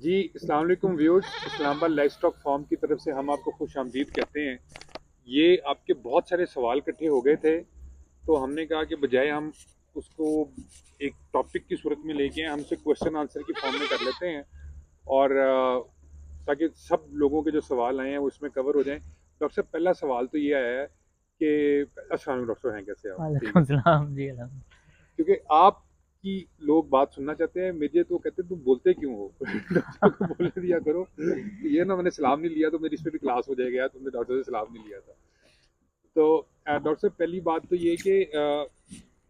जी अस्सलाम वालेकुम viewers, Islamabad livestock farm की तरफ से हम आपको खुश आमदीद कहते हैं। ये आपके बहुत सारे सवाल इकट्ठे हो गए थे, तो हमने कहा कि बजाय हम उसको एक टॉपिक की सूरत में लेके आए, हमसे क्वेश्चन आंसर की फॉर्म में कर लेते हैं और ताकि सब लोगों के जो सवाल आए हैं वो इसमें कवर हो जाएं। डॉक्टर साहब, पहला सवाल तो ये आया है कि अस्सलाम वालेकुम डॉक्टर साहब, हैं कैसे आप? ठीक वालेकुम है, सलाम जी अलहम्दुलिल्लाह। क्योंकि आपकी लोग बात सुनना चाहते हैं, मुझे तो कहते हैं तुम बोलते क्यों हो? डॉक्टर को बोलने दिया करो। ये ना, मैंने सलाम नहीं लिया तो मेरी इस पे भी क्लास हो जाएगा, यार तुमने डॉक्टर से सलाम नहीं लिया था। तो डॉक्टर साहब, पहली बात तो ये कि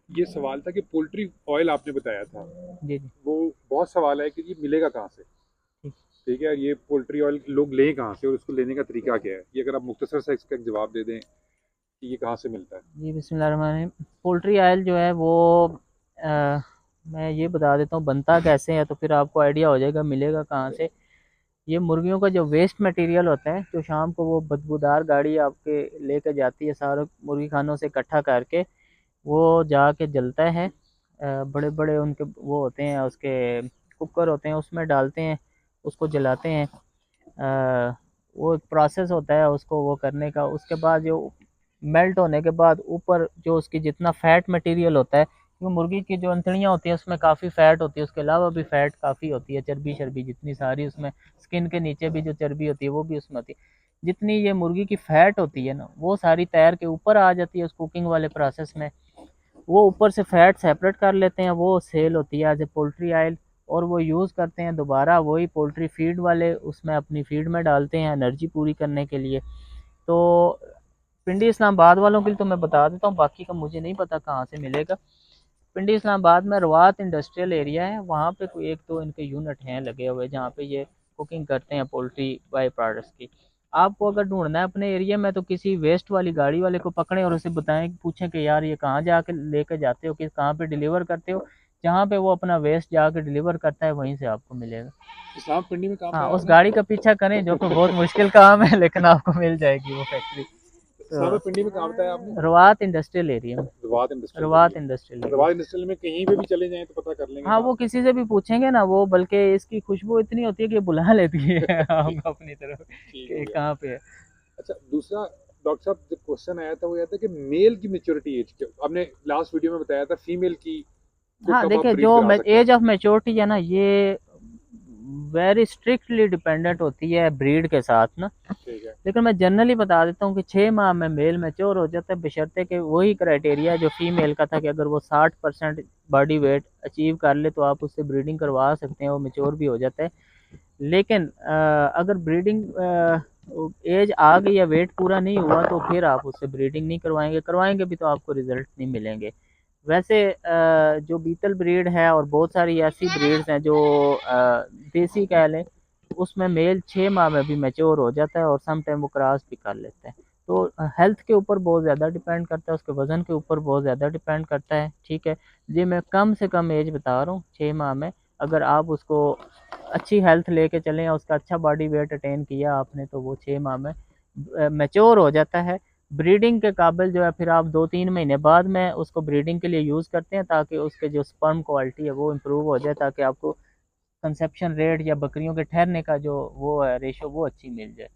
ये सवाल था कि पोल्ट्री ऑयल आपने बताया था, जी जी। वो बहुत सवाल है कि ये मिलेगा कहाँ से? ठीक। ठीक है, ये पोल्ट्री ऑयल लोग लें कहाँ से और उसको लेने का तरीका क्या है? ये अगर आप मुख्तसर सा इसका एक जवाब दे दें कि ये कहाँ से मिलता है। जी बिस्मिल्लाहिर्रहमानिर्रहीम। पोल्ट्री ऑयल जो है वो अ, मैं ये बता देता हूँ बनता कैसे है, तो फिर आपको आइडिया हो जाएगा मिलेगा कहाँ से। ये मुर्गियों का जो वेस्ट मटेरियल होता है, जो शाम को वो बदबूदार गाड़ी आपके लेकर जाती है सारे मुर्गी खानों से इकट्ठा करके, वो जाके जलता है। बड़े बड़े उनके वो होते हैं, उसके कुकर होते हैं, उसमें डालते हैं, उसको जलाते हैं। वो एक प्रोसेस होता है उसको वो करने का। उसके बाद जो मेल्ट होने के बाद ऊपर जो उसकी जितना फैट मटेरियल होता है, क्योंकि मुर्गी की जो अंतड़ियाँ होती हैं उसमें काफ़ी फ़ैट होती है, उसके अलावा भी फ़ैट काफ़ी होती है, चर्बी शर्बी जितनी सारी उसमें, स्किन के नीचे भी जो चर्बी होती है वो भी उसमें होती है। जितनी ये मुर्गी की फ़ैट होती है ना, वो सारी तैर के ऊपर आ जाती है उस कुकिंग वाले प्रोसेस में। वो ऊपर से फैट सेपरेट कर लेते हैं, वो सेल होती है एज ए पोल्ट्री ऑयल। और वो यूज़ करते हैं दोबारा, वही पोल्ट्री फीड वाले उसमें अपनी फीड में डालते हैं एनर्जी पूरी करने के लिए। तो पिंडी इस्लामाबाद वालों के लिए तो मैं बता देता हूँ, बाकी का मुझे नहीं पता कहाँ से मिलेगा। पिंडी इस्लामाबाद में रवात इंडस्ट्रियल एरिया है, वहाँ पे कोई एक दो इनके यूनिट हैं लगे हुए जहाँ पे ये कुकिंग करते हैं पोल्ट्री बाई प्रोडक्ट्स की। आपको अगर ढूंढना है अपने एरिया में, तो किसी वेस्ट वाली गाड़ी वाले को पकड़ें और उसे बताएं, पूछें कि यार ये कहाँ जाके लेके जाते हो, कि कहाँ पे डिलीवर करते हो। जहाँ पे वो अपना वेस्ट जाके डिलीवर करता है वहीं से आपको मिलेगा। इस्लाम पिंडी में काम हाँ, पाया उस आपने? गाड़ी का पीछा करें, जो कि बहुत मुश्किल काम है, लेकिन आपको मिल जाएगी वो फैक्ट्री। इस्लाम तो पिंडी में काम बताया आपने? रवात इंडस्ट्रियल एरिया में। रवात इंडस्ट्रियल रवात इंडस्ट्रियल एरिया। एरिया। रवात इंडस्ट्रियल में कहीं पे भी चले जाएं तो पता कर लेंगे हाँ, ना वो आप? किसी से भी पूछेंगे ना, वो बल्कि इसकी खुशबू इतनी होती है कि बुला लेती है ठीक, आपको अपनी तरफ ठीक हो कि गया। कहाँ पे है। अच्छा, दूसरा डॉक्टर साहब, जो क्वेश्चन आया था वो यह था कि मेल की मेच्योरिटी एज क्या? आपने लास्ट वीडियो में बताया था फीमेल की को हाँ कब आप देखिए, ब्रीड जो करा सकते हैं। एज ऑफ मेच्योरिटी है ना, ये वेरी स्ट्रिक्टली डिपेंडेंट होती है ब्रीड के साथ ना। ठीक है। लेकिन मैं जनरली बता देता हूँ कि 6 माह में मेल मैच्योर हो जाता है, बशर्ते कि वही क्राइटेरिया जो फीमेल का था, कि अगर वो 60% बॉडी वेट अचीव कर ले तो आप उससे ब्रीडिंग करवा सकते हैं, वो मेच्योर भी हो जाता है। लेकिन अगर ब्रीडिंग एज आ गई या वेट पूरा नहीं हुआ, तो फिर आप उससे ब्रीडिंग नहीं करवाएंगे, करवाएंगे भी तो आपको रिजल्ट नहीं मिलेंगे। वैसे जो बीतल ब्रीड है और बहुत सारी ऐसी ब्रीड्स हैं जो देसी कह लें, उसमें मेल 6 माह में भी मैच्योर हो जाता है और सम टाइम वो क्रॉस भी कर लेते हैं। तो हेल्थ के ऊपर बहुत ज़्यादा डिपेंड करता है, उसके वज़न के ऊपर बहुत ज़्यादा डिपेंड करता है। ठीक है जी, मैं कम से कम एज बता रहा हूँ, 6 माह में अगर आप उसको अच्छी हेल्थ लेके चलें, उसका अच्छा बॉडी वेट अटेन किया आपने, तो वो 6 माह में मैच्योर हो जाता है। ब्रीडिंग के काबिल जो है, फिर आप 2-3 महीने बाद में उसको ब्रीडिंग के लिए यूज़ करते हैं, ताकि उसके जो स्पर्म क्वालिटी है वो इम्प्रूव हो जाए, ताकि आपको कंसेप्शन रेट या बकरियों के ठहरने का जो वो है रेशो, वो अच्छी मिल जाए।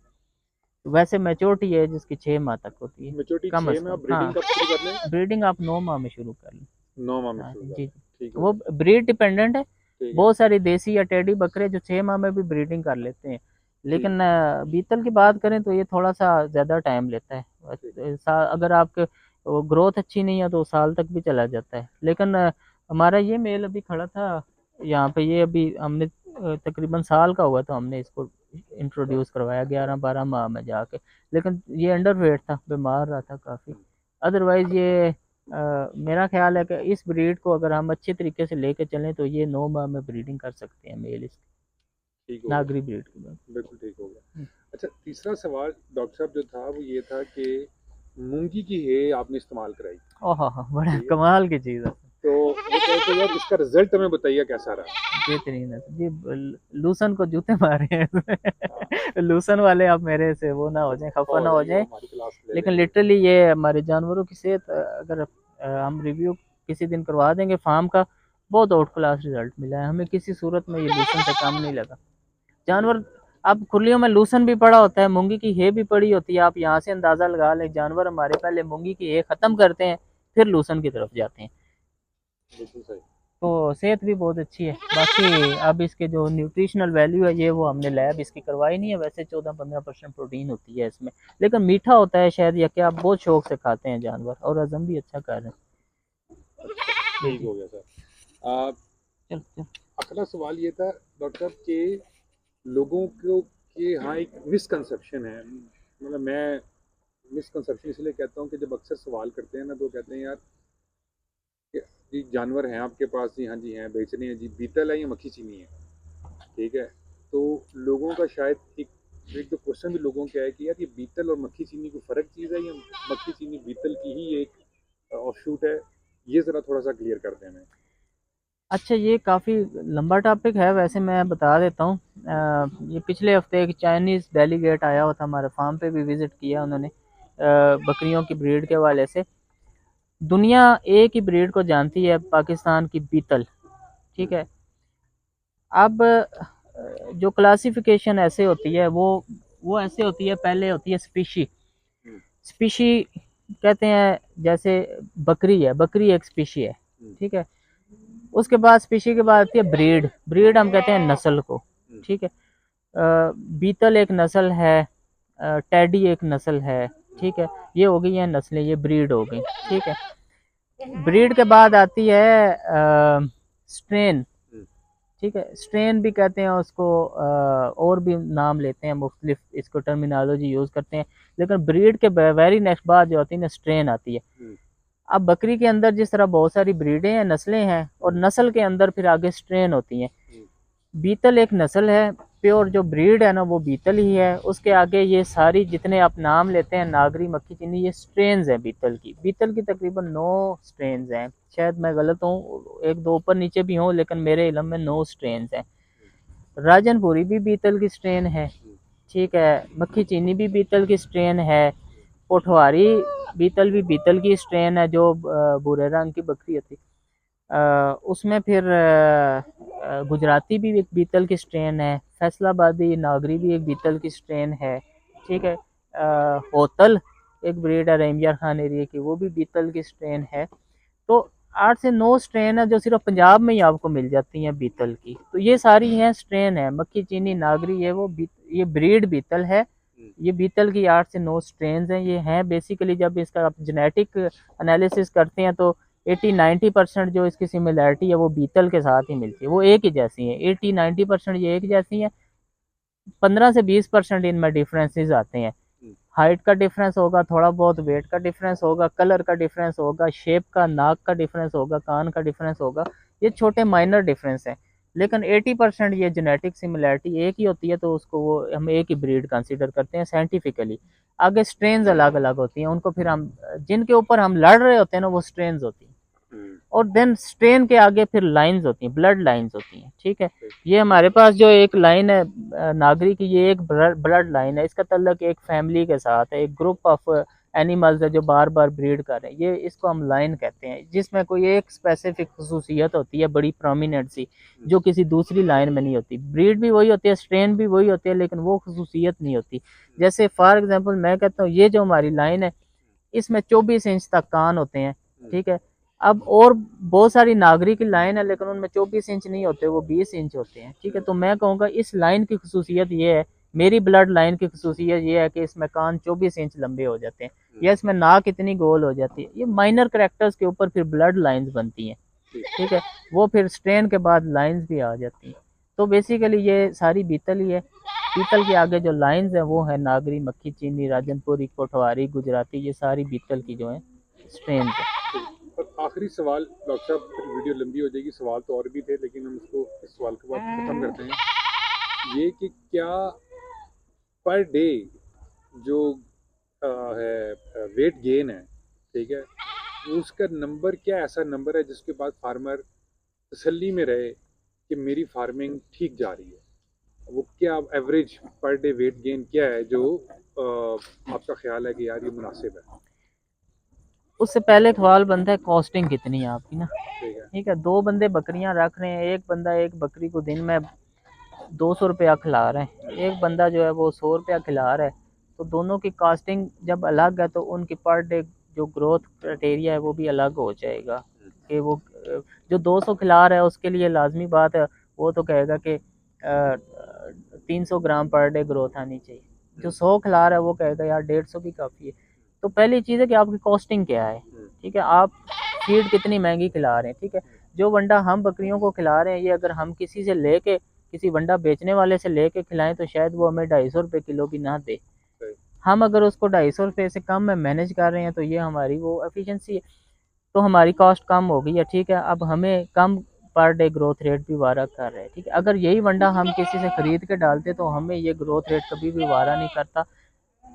वैसे मैच्योरिटी एज इसकी 6 माह तक होती है, मेच्योरिटी कम 6 अज़ में आप कम। हाँ, ब्रीडिंग कब शुरू कर लें? ब्रीडिंग आप 9 माह में शुरू कर लें। 9 माह में हाँ शुरू कर जी, लें। ठीक हो वो गया। ब्रीड डिपेंडेंट है। ठीक है। बहुत सारी देसी या टेडी बकरे जो 6 माह में भी ब्रीडिंग कर लेते हैं। ठीक। लेकिन बीतल की बात करें तो ये थोड़ा सा ज़्यादा टाइम लेता है। ठीक। अगर आपके वो ग्रोथ अच्छी नहीं है तो साल तक भी चला जाता है। लेकिन हमारा ये मेल अभी खड़ा था यहाँ पे, ये अभी हमने तकरीबन साल का हुआ तो हमने इसको इंट्रोड्यूस करवाया 11-12 माह में जाके। लेकिन ये अंडर वेट था, बीमार रहा था काफ़ी। अदरवाइज़ ये मेरा ख्याल है कि इस ब्रीड को अगर हम अच्छे तरीके से लेके चलें तो ये 9 माह में ब्रीडिंग कर सकते हैं मेल इसकी, ठीक हो गया। नागरी ब्रीड की बात। बिल्कुल ठीक हो गया। अच्छा, तीसरा सवाल डॉक्टर साहब जो था वो ये था कि मूंगी की हे आपने इस्तेमाल कराई। ओह बड़ा ठीक है, कमाल की चीज़ है। तो वो कहे तो यार इसका रिजल्ट हमें बताइए कैसा रहा। बेहतरीन है जी। लूसन को जूते मारे हैं हाँ, इसमें। लूसन वाले आप मेरे से वो ना हो जाएं, खफा खफा हो ना हो जाएंगे, वो जाएं। हमारी क्लास ले लेकिन लेंगे। लिटरली ये हमारे जानवरों की सेहत, अगर हम रिव्यू किसी दिन करवा देंगे फार्म का, बहुत आउट क्लास रिजल्ट मिला है हमें, किसी सूरत में ये लूसन से कम नहीं लगा। जानवर अब खुलियों में लूसन भी पड़ा होता है, मूंगी की हे भी पड़ी होती है, आप यहाँ से अंदाजा लगा लें जानवर हमारे पहले मूंगी की हे खत्म करते हैं फिर लूसन की तरफ जाते हैं। बिल्कुल सही। तो सेहत भी बहुत अच्छी है। बाकी अब इसके जो न्यूट्रिशनल वैल्यू है ये वो हमने लैब इसकी करवाई नहीं है, वैसे 14-15% प्रोटीन होती है इसमें, लेकिन मीठा होता है शायद या क्या, आप बहुत शौक से खाते हैं जानवर और हजम भी अच्छा कर रहे हैं। ठीक हो गया सर। चल चल। अगला सवाल ये था डॉक्टर साहब कि लोगों को के यहाँ एक मिसकंसेप्शन है, मतलब मैं मिसकंसेप्शन इसलिए कहता हूँ कि जब अक्सर सवाल करते हैं ना तो कहते हैं यार कि जी जानवर हैं आपके पास, जी हाँ जी हैं, बेचने हैं जी, बीतल है या मक्खी चीनी है, ठीक है। तो लोगों का शायद एक तो क्वेश्चन भी लोगों का है कि यार ये बीतल और मक्खी चीनी कोई फ़र्क चीज़ है या मक्खी चीनी बीतल की ही एक ऑफशूट है, ये ज़रा थोड़ा सा क्लियर कर दें हमें। अच्छा, ये काफ़ी लंबा टॉपिक है, वैसे मैं बता देता हूँ। ये पिछले हफ्ते एक चाइनीज़ डेलीगेट आया हुआ था हमारे फार्म पे भी विज़िट किया उन्होंने, बकरियों की ब्रीड के हवाले से। दुनिया एक ही ब्रीड को जानती है, पाकिस्तान की बीतल, ठीक है। अब जो क्लासिफिकेशन ऐसे होती है वो ऐसे होती है, पहले होती है स्पीशी। हम्म, स्पीशी कहते हैं, जैसे बकरी है, बकरी एक स्पीशी है, हम्म, ठीक है। उसके बाद स्पीशी के बाद आती है ब्रीड, ब्रीड हम कहते हैं नस्ल को, हम्म, ठीक है। बीतल एक नस्ल है, टैडी एक नस्ल है, ठीक है। ये हो गई है नस्लें, ये ब्रीड हो गई, ठीक है। ब्रीड के बाद आती है स्ट्रेन, हम्म, ठीक है। स्ट्रेन भी कहते हैं उसको, और भी नाम लेते हैं, मुख्तलिफ इसको टर्मिनोलॉजी यूज़ करते हैं, लेकिन ब्रीड के वेरी नेक्स्ट बात जो होती है ना, स्ट्रेन आती है। हम्म, अब बकरी के अंदर जिस तरह बहुत सारी ब्रीडें हैं, नस्लें हैं, और नस्ल के अंदर फिर आगे स्ट्रेन होती हैं। हम्म, बीतल एक नस्ल है, प्योर जो ब्रीड है ना वो बीतल ही है, उसके आगे ये सारी जितने आप नाम लेते हैं, नागरी, मक्खी चीनी, ये स्ट्रेन्स हैं बीतल की तकरीबन 9 स्ट्रेन्स हैं, शायद मैं गलत हूँ, एक दो ऊपर नीचे भी हूँ, लेकिन मेरे इल्म में 9 स्ट्रेन्स हैं। राजनपुरी भी बीतल की स्ट्रेन है, ठीक है। मक्खी चीनी भी बीतल की स्ट्रेन है। पोठवारी बीतल भी बीतल की स्ट्रेन है, जो भूरे रंग की बकरी होती है। उसमें फिर गुजराती भी एक बीतल की स्ट्रेन है, फैसलाबादी नागरी भी एक बीतल की स्ट्रेन है, ठीक है। होतल एक ब्रीड है रेमिया खान एरिया की, वो भी बीतल की स्ट्रेन है। तो 8 से 9 स्ट्रेन है जो सिर्फ पंजाब में ही आपको मिल जाती हैं बीतल की, तो ये सारी हैं स्ट्रेन है, मक्खी चीनी नागरी, ये ब्रीड बीतल है। हम्म, ये बीतल की 8 से 9 स्ट्रेन हैं, ये हैं बेसिकली, जब इसका आप जेनेटिक एनालिसिस करते हैं तो 80-90% जो इसकी सिमिलैरिटी है वो बीतल के साथ ही मिलती है, वो एक ही जैसी है, 80-90% ये एक जैसी है। 15 से 20% इनमें डिफरेंसेस आते हैं। हम्म, हाइट का डिफरेंस होगा, थोड़ा बहुत वेट का डिफरेंस होगा, कलर का डिफरेंस होगा, शेप का, नाक का डिफरेंस होगा, कान का डिफरेंस होगा, ये छोटे माइनर डिफरेंस हैं। लेकिन 80% ये जेनेटिक सिमिलैरिटी एक ही होती है, तो उसको वो हम एक ही ब्रीड कंसीडर करते हैं साइंटिफिकली। आगे स्ट्रेन्स अलग अलग होती हैं, उनको फिर हम जिनके ऊपर हम लड़ रहे होते हैं ना, वो स्ट्रेन्स होती हैं। हम्म, और देन स्ट्रेन के आगे फिर लाइंस होती हैं, ब्लड लाइंस होती हैं, ठीक है। ठीक, ये हमारे पास जो एक लाइन है नागरी की, ये एक ब्लड लाइन है, इसका तल्लक एक फैमिली के साथ है, एक ग्रुप ऑफ एनिमल्स है जो बार बार ब्रीड कर रहे हैं, ये इसको हम लाइन कहते हैं, जिसमें कोई एक स्पेसिफिक खसूसियत होती है बड़ी प्रोमिनेंट सी, जो किसी दूसरी लाइन में नहीं होती। ब्रीड भी वही होती है, स्ट्रेन भी वही होती है, लेकिन वो खसूसियत नहीं होती। जैसे फॉर एग्जांपल मैं कहता हूँ, ये जो हमारी लाइन है इसमें 24 इंच तक कान होते हैं, ठीक है। अब और बहुत सारी नागरिक की लाइन है, लेकिन उनमें 24 इंच नहीं होते, वो 20 इंच होते हैं, ठीक है। तो मैं कहूँगा इस लाइन की खसूसियत ये है, मेरी ब्लड लाइन की खसूसियत ये है कि इसमें कान 24 इंच लंबे हो जाते हैं, या इसमें नाक इतनी गोल हो जाती है। ये माइनर करेक्टर्स के ऊपर फिर ब्लड लाइंस बनती हैं, ठीक है। वो फिर स्ट्रेन के बाद लाइंस भी आ जाती हैं। तो बेसिकली ये सारी बीतल ही है। बीतल के आगे जो लाइंस हैं वो है नागरी, मक्खी चीनी, राजनपुरी, कोटवारी, गुजराती, ये सारी बीतल की जो है स्ट्रेन है। ठीक। और आखिरी सवाल डॉक्टर साहब, फिर वीडियो लंबी हो जाएगी, सवाल तो और भी थे लेकिन हम इसको इस सवाल के बाद ख़त्म करते हैं। ये कि क्या पर डे जो है वेट गेन है, ठीक है, वो उसका नंबर क्या ऐसा नंबर है जिसके बाद फार्मर तसल्ली में रहे कि मेरी फार्मिंग ठीक जा रही है, वो क्या average per day weight gain क्या है जो आपका ख्याल है कि यार ये मुनासिब है? उससे पहले सवाल बनता है कॉस्टिंग कितनी है आपकी ना, ठीक है। ठीक है। 2 बंदे बकरियां रख रहे हैं, एक बंदा एक बकरी को दिन में 200 रुपया खिला रहे हैं, एक बंदा जो है वो 100 रुपया खिला रहा है, तो दोनों की कास्टिंग जब अलग है तो उनकी पर डे जो ग्रोथ क्राइटेरिया है वो भी अलग हो जाएगा कि वो जो 200 खिला रहा है उसके लिए लाजमी बात है, वो तो कहेगा कि 300 ग्राम पर डे ग्रोथ आनी चाहिए। जो 100 खिला रहा है वो कहेगा यार 150 भी काफ़ी है। तो पहली चीज़ है कि आपकी कॉस्टिंग क्या है, ठीक है, आप फीड कितनी महंगी खिला रहे हैं, ठीक है। जो वंडा हम बकरियों को खिला रहे हैं ये अगर हम किसी से लेके किसी वंडा बेचने वाले से लेके खिलाएं तो शायद वो हमें 250 रुपये किलो भी ना दे। हम अगर उसको 250 रुपये से कम में मैनेज कर रहे हैं तो ये हमारी वो एफिशिएंसी है, तो हमारी कॉस्ट कम हो गई है, ठीक है। अब हमें कम पर डे ग्रोथ रेट भी वारा कर रहे हैं, ठीक है। अगर यही वंडा हम किसी से ख़रीद के डालते तो हमें ये ग्रोथ रेट कभी भी वारा नहीं करता।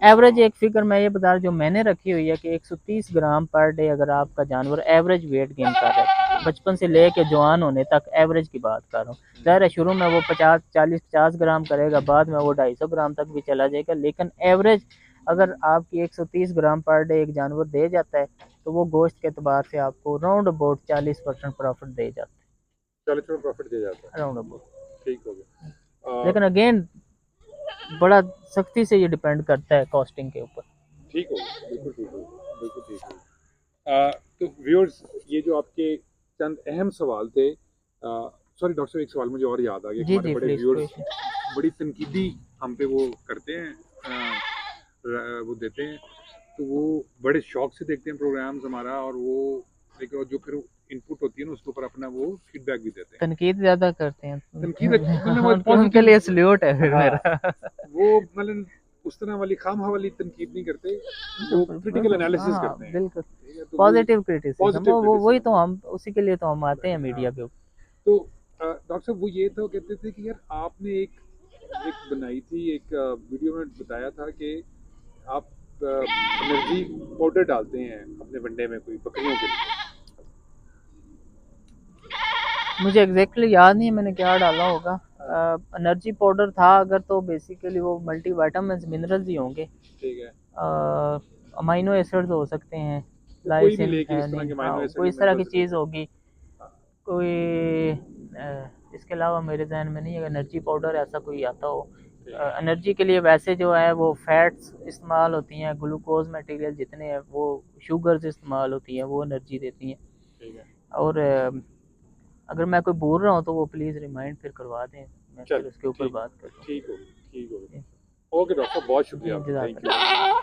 एवरेज एक फिगर मैं ये बता रहा, जो मैंने रखी हुई है कि 130 ग्राम पर डे अगर आपका जानवर एवरेज वेट गेन कर रहा है, बचपन से लेके जवान होने तक एवरेज की बात कर रहा हूँ। ज़ाहिर है शुरू में वो 50 ग्राम करेगा, बाद में वो 250 ग्राम तक भी चला जाएगा, लेकिन एवरेज अगर आपकी 130 ग्राम पर डे एक जानवर दे जाता है तो वो गोश्त के अतबार से आपको राउंड अबाउट 40% प्रॉफिट दे जाता है, 40% प्रॉफिट दे जाता है। Round about. ठीक हो गया। लेकिन अगेन बड़ा सख्ती से ये डिपेंड करता है कॉस्टिंग के ऊपर। ठीक हो गया, बिल्कुल ठीक हो गया, बिल्कुल ठीक हो गया। तो व्यूअर्स, ये जो आपके चंद अहम सवाल थे, सॉरी डॉक्टर साहब, एक सवाल मुझे और याद आ गया। जी हमारे जी बड़े प्लीज व्यूअर्स बड़ी तनकीदी हम पे वो करते हैं, वो देते हैं, तो वो बड़े शौक से देखते हैं प्रोग्राम्स हमारा, और वो एक जो फिर इनपुट होती है ना उसके ऊपर अपना वो फीडबैक भी देते हैं। तनकीद ज्यादा करते हैं तनकीद मतलब वो उनके पॉजिटिव, लिए सल्यूट है फिर हाँ, मेरा। वो मतलब उस तरह वाली खामखा वाली तनकीद नहीं करते, वो क्रिटिकल एनालिसिस हाँ करते हैं। बिल्कुल, ठीक है, तो वो पॉजिटिव क्रिटिसिज्म, पॉजिटिव वो वही क्रिटिसिज्म तो है। हम उसी के लिए तो हम आते हैं मीडिया हाँ, के ऊपर। तो डॉक्टर साहब वो ये तो कहते थे कि यार आपने एक एक बनाई थी, एक वीडियो में बताया था कि आप एनर्जी पाउडर डालते हैं अपने वनडे में कोई बकरियों के लिए। मुझे एग्जैक्टली याद नहीं है मैंने क्या डाला होगा। एनर्जी पाउडर था अगर तो बेसिकली वो मल्टी वाइटामिन मिनरल्स ही होंगे, ठीक है, अमाइनो एसिड्स हो सकते हैं, वो कोई भी लाइसिन लेकिन इस तरह थैनिन, के हाँ माइनो एसिड कोई या इस तरह की मिनरल्स चीज़ लेते हैं। होगी। हाँ, कोई इसके अलावा मेरे जहन में नहीं है एनर्जी पाउडर ऐसा कोई आता हो। ठीक है, एनर्जी के लिए वैसे जो है वो फैट्स इस्तेमाल होती हैं, ग्लूकोज मटेरियल जितने हैं वो, शुगर्स इस्तेमाल होती हैं, वो एनर्जी देती हैं। ठीक है। और अगर मैं कोई बोल रहा हूँ तो वो प्लीज़ रिमाइंड फिर करवा दें, मैं चल, फिर उसके ऊपर ठीक, बात करूँ। ठीक हो गया, ठीक हो गया। ओके डॉक्टर साहब, बहुत जी शुक्रिया आपका, थैंक जज़ाकल्लाह। यू।